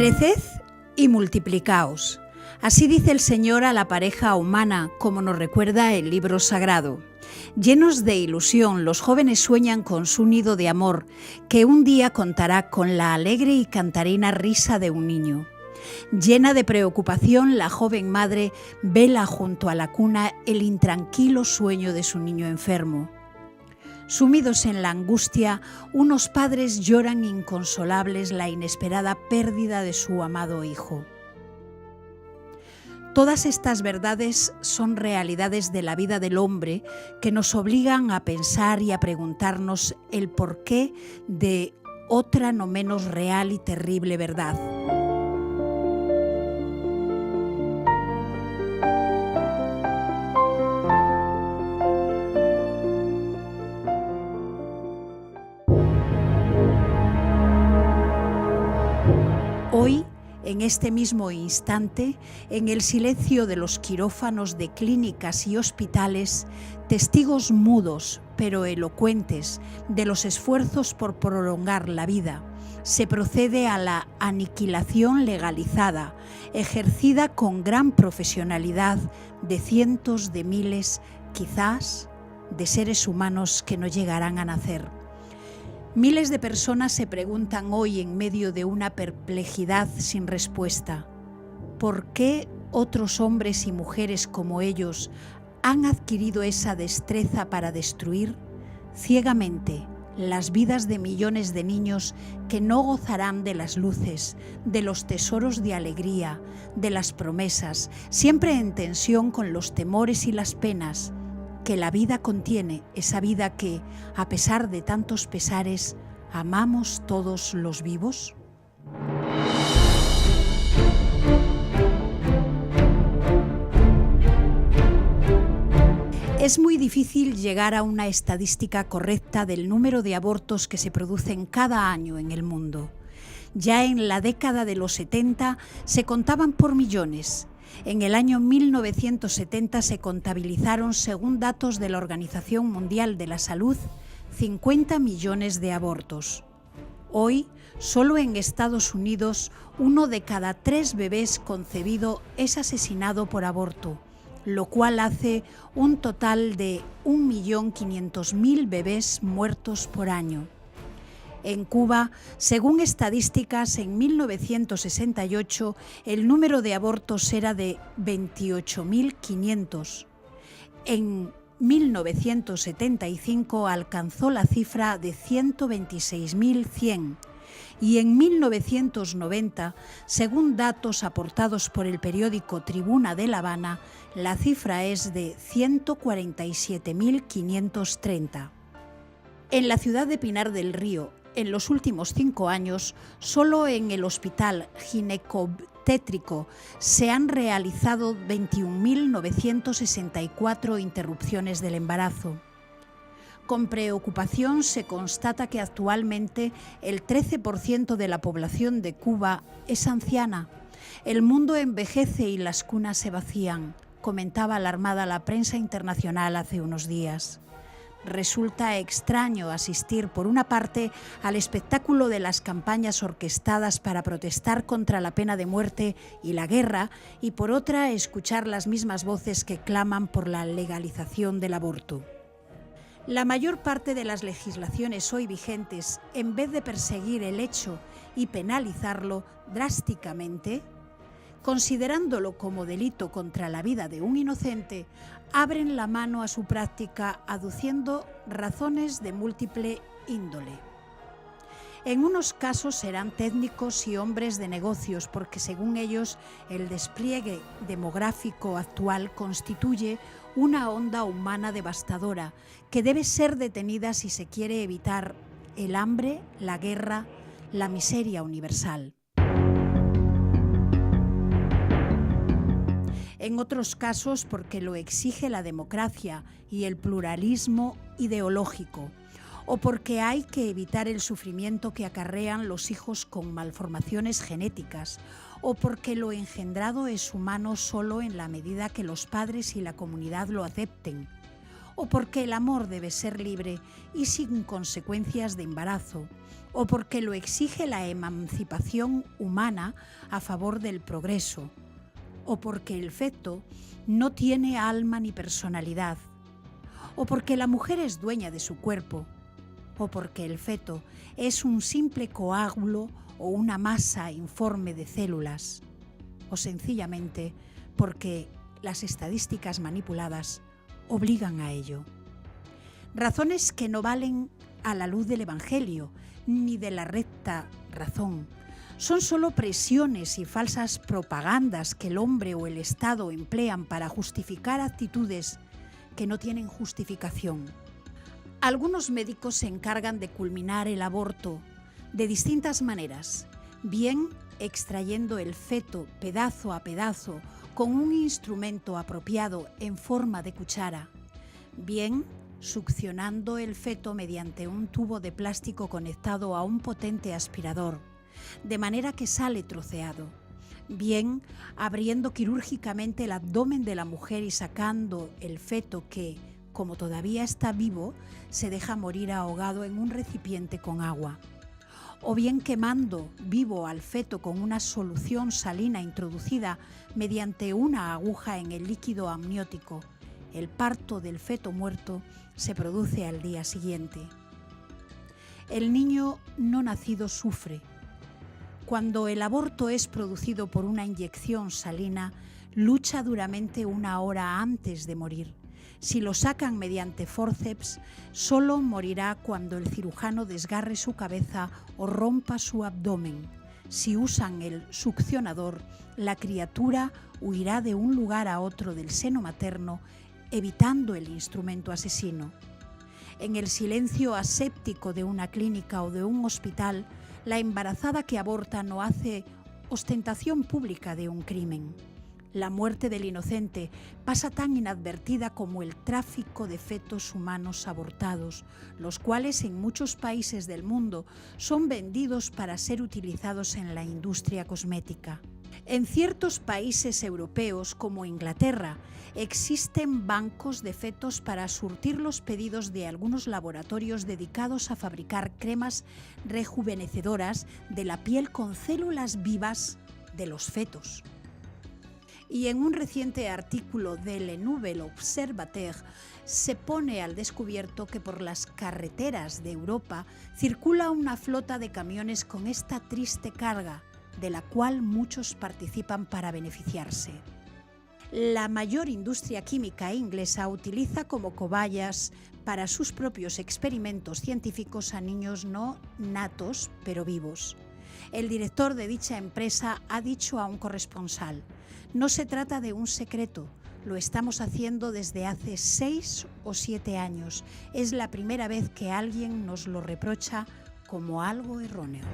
Creced y multiplicaos. Así dice el Señor a la pareja humana, como nos recuerda el libro sagrado. Llenos de ilusión, los jóvenes sueñan con su nido de amor, que un día contará con la alegre y cantarina risa de un niño. Llena de preocupación, la joven madre vela junto a la cuna el intranquilo sueño de su niño enfermo. Sumidos en la angustia, unos padres lloran inconsolables la inesperada pérdida de su amado hijo. Todas estas verdades son realidades de la vida del hombre que nos obligan a pensar y a preguntarnos el porqué de otra no menos real y terrible verdad. Hoy, en este mismo instante, en el silencio de los quirófanos de clínicas y hospitales, testigos mudos pero elocuentes de los esfuerzos por prolongar la vida, se procede a la aniquilación legalizada, ejercida con gran profesionalidad de cientos de miles, quizás, de seres humanos que no llegarán a nacer. Miles de personas se preguntan hoy en medio de una perplejidad sin respuesta: ¿por qué otros hombres y mujeres como ellos han adquirido esa destreza para destruir ciegamente las vidas de millones de niños que no gozarán de las luces, de los tesoros de alegría, de las promesas, siempre en tensión con los temores y las penas que la vida contiene, esa vida que, a pesar de tantos pesares, amamos todos los vivos? Es muy difícil llegar a una estadística correcta del número de abortos que se producen cada año en el mundo. Ya en la década de los 70 se contaban por millones. En el año 1970 se contabilizaron, según datos de la Organización Mundial de la Salud, 50 millones de abortos. Hoy, solo en Estados Unidos, 1 de cada 3 bebés concebido es asesinado por aborto, lo cual hace un total de 1.500.000 bebés muertos por año. En Cuba, según estadísticas, en 1968 el número de abortos era de 28.500. En 1975 alcanzó la cifra de 126.100 y en 1990, según datos aportados por el periódico Tribuna de La Habana, la cifra es de 147.530. En la ciudad de Pinar del Río, en los últimos 5 años, solo en el hospital ginecobstétrico se han realizado 21.964 interrupciones del embarazo. Con preocupación se constata que actualmente el 13% de la población de Cuba es anciana. El mundo envejece y las cunas se vacían, comentaba alarmada la prensa internacional hace unos días. Resulta extraño asistir, por una parte, al espectáculo de las campañas orquestadas para protestar contra la pena de muerte y la guerra, y por otra, escuchar las mismas voces que claman por la legalización del aborto. La mayor parte de las legislaciones hoy vigentes, en vez de perseguir el hecho y penalizarlo drásticamente, considerándolo como delito contra la vida de un inocente, abren la mano a su práctica aduciendo razones de múltiple índole. En unos casos serán técnicos y hombres de negocios porque, según ellos, el despliegue demográfico actual constituye una onda humana devastadora que debe ser detenida si se quiere evitar el hambre, la guerra, la miseria universal. En otros casos porque lo exige la democracia y el pluralismo ideológico, o porque hay que evitar el sufrimiento que acarrean los hijos con malformaciones genéticas, o porque lo engendrado es humano solo en la medida que los padres y la comunidad lo acepten, o porque el amor debe ser libre y sin consecuencias de embarazo, o porque lo exige la emancipación humana a favor del progreso, o porque el feto no tiene alma ni personalidad, o porque la mujer es dueña de su cuerpo, o porque el feto es un simple coágulo o una masa informe de células, o sencillamente porque las estadísticas manipuladas obligan a ello. Razones que no valen a la luz del Evangelio ni de la recta razón. Son solo presiones y falsas propagandas que el hombre o el Estado emplean para justificar actitudes que no tienen justificación. Algunos médicos se encargan de culminar el aborto de distintas maneras, bien extrayendo el feto pedazo a pedazo con un instrumento apropiado en forma de cuchara, bien succionando el feto mediante un tubo de plástico conectado a un potente aspirador, de manera que sale troceado, bien abriendo quirúrgicamente el abdomen de la mujer y sacando el feto que, como todavía está vivo, se deja morir ahogado en un recipiente con agua, o bien quemando vivo al feto con una solución salina introducida mediante una aguja en el líquido amniótico. El parto del feto muerto se produce al día siguiente. El niño no nacido sufre. Cuando el aborto es producido por una inyección salina, lucha duramente una hora antes de morir. Si lo sacan mediante forceps, solo morirá cuando el cirujano desgarre su cabeza o rompa su abdomen. Si usan el succionador, la criatura huirá de un lugar a otro del seno materno, evitando el instrumento asesino. En el silencio aséptico de una clínica o de un hospital, la embarazada que aborta no hace ostentación pública de un crimen. La muerte del inocente pasa tan inadvertida como el tráfico de fetos humanos abortados, los cuales en muchos países del mundo son vendidos para ser utilizados en la industria cosmética. En ciertos países europeos, como Inglaterra, existen bancos de fetos para surtir los pedidos de algunos laboratorios dedicados a fabricar cremas rejuvenecedoras de la piel con células vivas de los fetos. Y en un reciente artículo de Le Nouvel Observateur se pone al descubierto que por las carreteras de Europa circula una flota de camiones con esta triste carga, de la cual muchos participan para beneficiarse. La mayor industria química inglesa utiliza como cobayas para sus propios experimentos científicos a niños no natos, pero vivos. El director de dicha empresa ha dicho a un corresponsal: no se trata de un secreto, lo estamos haciendo desde hace 6 o 7 años. Es la primera vez que alguien nos lo reprocha como algo erróneo.